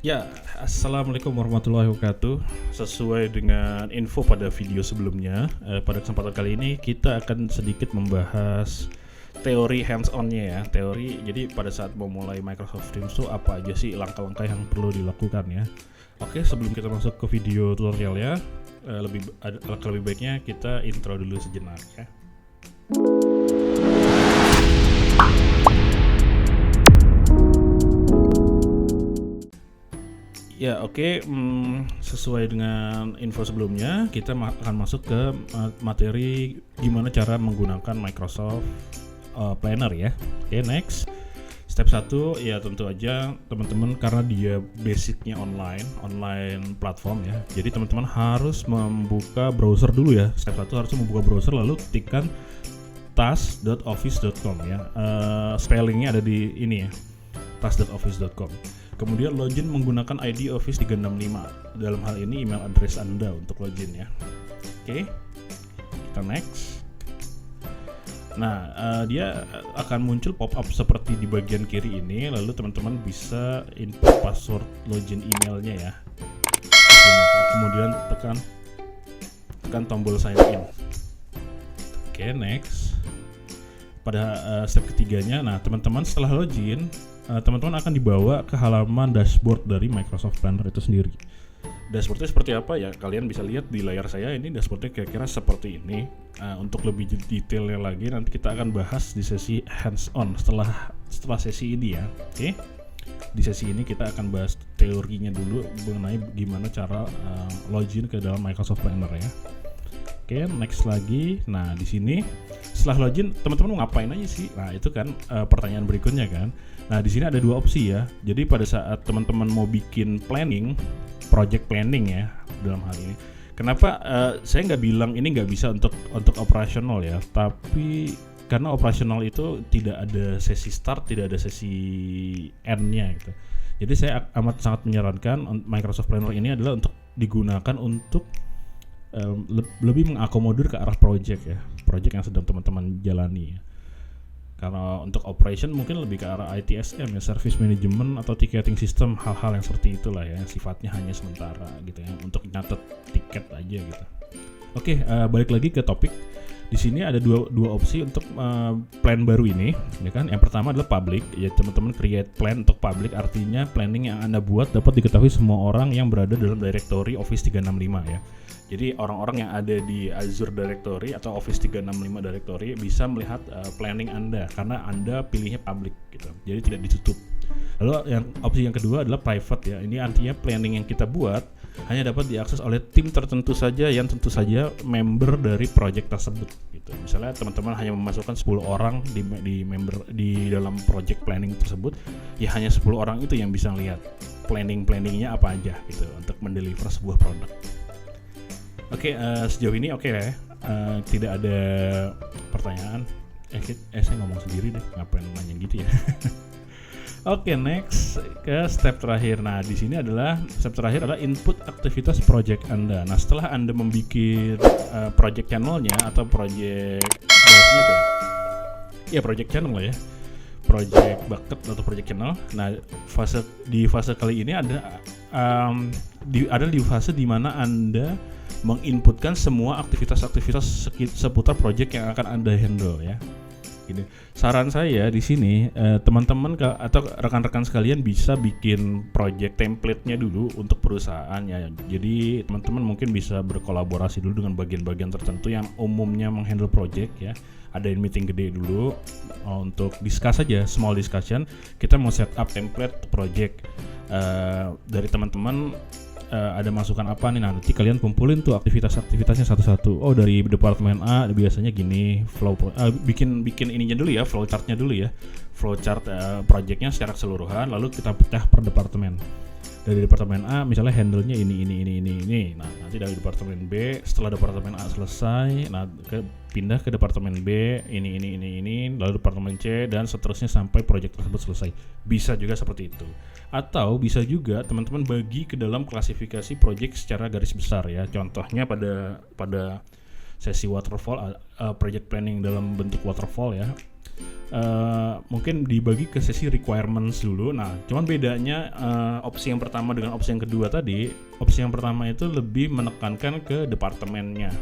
Ya, Assalamualaikum warahmatullahi wabarakatuh. Sesuai dengan info pada video sebelumnya, pada kesempatan kali ini kita akan sedikit membahas teori hands-on-nya ya. Teori, jadi pada saat memulai Microsoft Teams tuh apa aja sih langkah-langkah yang perlu dilakukan ya. Oke, sebelum kita masuk ke video tutorialnya, lebih baiknya kita intro dulu sejenak ya. Ya oke, sesuai dengan info sebelumnya kita akan masuk ke materi gimana cara menggunakan Microsoft Planner ya. Oke, next. Step 1 ya tentu aja teman-teman, karena dia basicnya online platform ya. Jadi teman-teman harus membuka browser dulu ya. Step 1 harus membuka browser, lalu ketikkan task.office.com ya. Spellingnya ada di ini ya, task.office.com. Kemudian login menggunakan ID Office 365. Dalam hal ini email address Anda untuk login ya. Oke, kita next. Nah, dia akan muncul pop-up seperti di bagian kiri ini. Lalu teman-teman bisa input password login emailnya ya. Kemudian tekan tombol sign in. Oke, next. Pada step ketiganya, nah teman-teman setelah login, teman-teman akan dibawa ke halaman dashboard dari Microsoft Planner itu sendiri. Dashboardnya seperti apa ya? Kalian bisa lihat di layar saya, ini dashboardnya kira-kira seperti ini. Untuk lebih detailnya lagi nanti kita akan bahas di sesi hands-on setelah sesi ini ya. Oke. Di sesi ini kita akan bahas teorinya dulu mengenai gimana cara login ke dalam Microsoft Planner ya. Oke, next lagi. Nah, di sini setelah login, teman-teman mau ngapain aja sih? Nah, itu kan pertanyaan berikutnya kan. Nah, di sini ada dua opsi ya. Jadi pada saat teman-teman mau bikin project planning ya dalam hal ini. Kenapa saya nggak bilang ini nggak bisa untuk operasional ya? Tapi karena operasional itu tidak ada sesi start, tidak ada sesi end-nya gitu. Jadi saya amat sangat menyarankan Microsoft Planner ini adalah untuk digunakan untuk lebih mengakomodir ke arah project yang sedang teman-teman jalani ya. Karena untuk operation mungkin lebih ke arah ITSM ya, service management atau ticketing system, hal-hal yang seperti itulah ya, sifatnya hanya sementara gitu ya, untuk nyatet tiket aja gitu. Oke, balik lagi ke topik. Di sini ada dua opsi untuk plan baru ini, ya kan? Yang pertama adalah public, ya teman-teman create plan untuk public, artinya planning yang Anda buat dapat diketahui semua orang yang berada dalam directory Office 365 ya. Jadi orang-orang yang ada di Azure Directory atau Office 365 Directory bisa melihat planning Anda karena Anda pilihnya public gitu. Jadi tidak ditutup. Lalu opsi yang kedua adalah private ya. Ini artinya planning yang kita buat hanya dapat diakses oleh tim tertentu saja yang tentu saja member dari project tersebut gitu. Misalnya teman-teman hanya memasukkan 10 orang di dalam project planning tersebut, ya hanya 10 orang itu yang bisa lihat planningnya apa aja gitu untuk mendeliver sebuah produk. Oke, sejauh ini oke ya. Tidak ada pertanyaan. Saya ngomong sendiri deh, ngapain nanya gitu ya. Oke, next ke step terakhir. Nah, di sini step terakhir adalah input aktivitas project Anda. Nah, setelah Anda membuat project channelnya atau project project channel ya. Project bucket atau project channel. Nah, di fase kali ini ada di fase di mana Anda menginputkan semua aktivitas-aktivitas seputar project yang akan Anda handle ya. Gini, saran saya di sini teman-teman atau rekan-rekan sekalian bisa bikin project template-nya dulu untuk perusahaannya. Jadi teman-teman mungkin bisa berkolaborasi dulu dengan bagian-bagian tertentu yang umumnya menghandle project ya. Adain meeting gede dulu untuk discuss aja, small discussion. Kita mau set up template project dari teman-teman. Ada masukan apa nih, nanti kalian kumpulin tuh aktivitasnya satu-satu. Oh, dari departemen A biasanya gini, bikin ininya dulu ya, flowchartnya dulu ya, flowchart projectnya secara keseluruhan, lalu kita pecah per departemen. Dari departemen A misalnya handle-nya ini. Nah, nanti dari departemen B, setelah departemen A selesai, nah pindah ke departemen B, ini, lalu departemen C, dan seterusnya sampai project tersebut selesai. Bisa juga seperti itu. Atau bisa juga teman-teman bagi ke dalam klasifikasi project secara garis besar ya. Contohnya pada sesi waterfall, project planning dalam bentuk waterfall ya. mungkin dibagi ke sesi requirements dulu. Nah, cuman bedanya opsi yang pertama dengan opsi yang kedua tadi, opsi yang pertama itu lebih menekankan ke departemennya.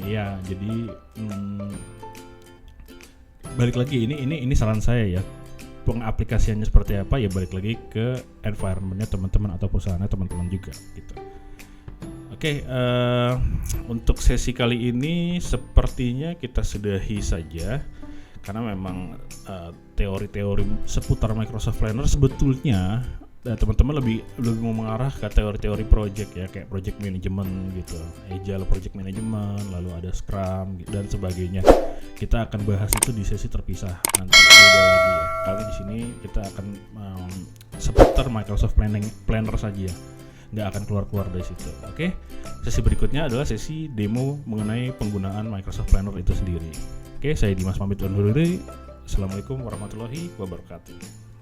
Ya, jadi balik lagi ini saran saya ya. Pengaplikasiannya seperti apa ya balik lagi ke environment-nya teman-teman atau perusahaannya teman-teman juga gitu. Oke, untuk sesi kali ini sepertinya kita sudahi saja karena memang teori-teori seputar Microsoft Planner sebetulnya teman-teman lebih mau mengarah ke teori-teori project ya, kayak project management gitu, agile project management, lalu ada Scrum dan sebagainya. Kita akan bahas itu di sesi terpisah nanti beda lagi ya. Karena di sini kita akan seputar Microsoft Planner saja, nggak akan keluar dari situ. Oke, sesi berikutnya adalah sesi demo mengenai penggunaan Microsoft Planner itu sendiri. Oke, saya Dimas pamit undur diri. Assalamualaikum warahmatullahi wabarakatuh.